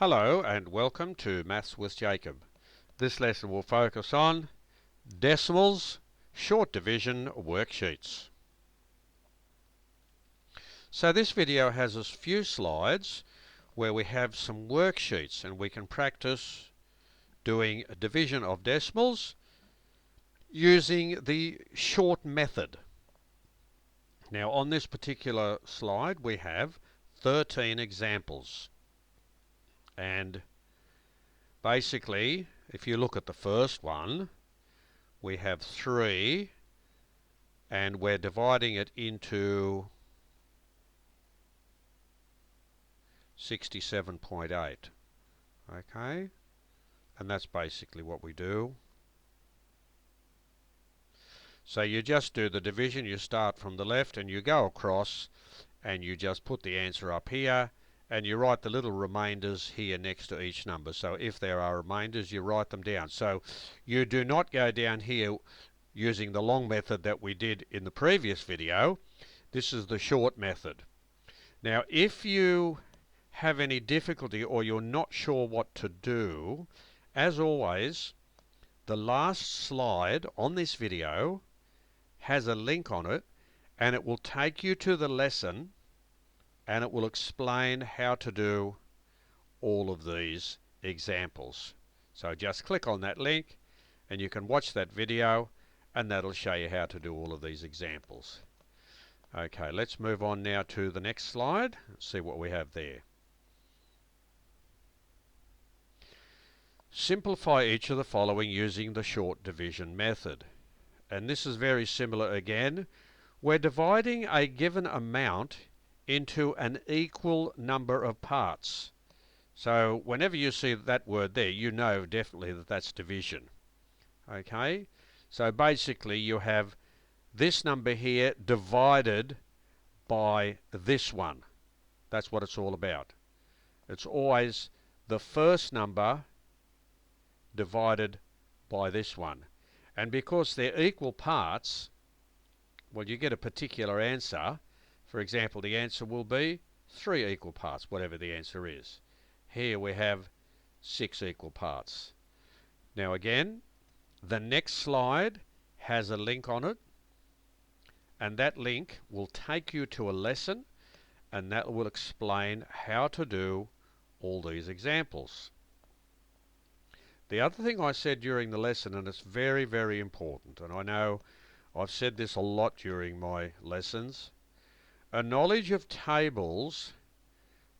Hello and welcome to Maths with Jacob. This lesson will focus on decimals, short division worksheets. So this video has a few slides where we have some worksheets and we can practice doing a division of decimals using the short method. Now on this particular slide we have 13 examples. And basically, if you look at the first one, we have 3 and we're dividing it into 67.8. Okay, and that's basically what we do. So you just do the division, you start from the left and you go across and you just put the answer up here and you write the little remainders here next to each number. So if there are remainders, you write them down. So you do not go down here using the long method that we did in the previous video. This is the short method. Now if you have any difficulty or you're not sure what to do, as always, the last slide on this video has a link on it and it will take you to the lesson and it will explain how to do all of these examples. So just click on that link and you can watch that video and that'll show you how to do all of these examples. Okay, let's move on now to the next slide and see what we have there. Simplify each of the following using the short division method. And this is very similar again. We're dividing a given amount into an equal number of parts. So whenever you see that word there, you know definitely that that's division. Okay, so basically you have this number here divided by this one. That's what it's all about. It's always the first number divided by this one. And because they're equal parts, well, you get a particular answer. For example, the answer will be 3 equal parts, whatever the answer is. Here we have 6 equal parts. Now again, the next slide has a link on it, and that link will take you to a lesson, and that will explain how to do all these examples. The other thing I said during the lesson, and it's very, very important, and I know I've said this a lot during my lessons, a knowledge of tables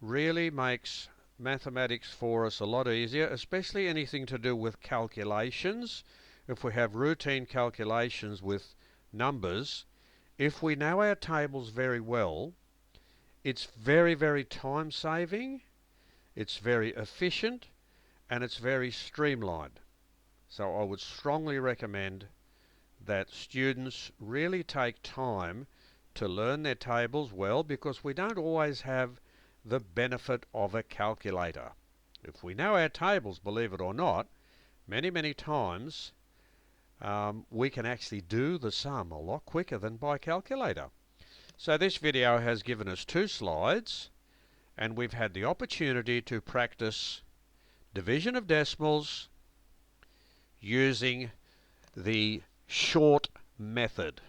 really makes mathematics for us a lot easier, especially anything to do with calculations. If we have routine calculations with numbers, if we know our tables very well, it's very, very time saving, it's very efficient, and it's very streamlined. So I would strongly recommend that students really take time to learn their tables well, because we don't always have the benefit of a calculator. If we know our tables, believe it or not, many, many times we can actually do the sum a lot quicker than by calculator. So this video has given us 2 slides and we've had the opportunity to practice division of decimals using the short method.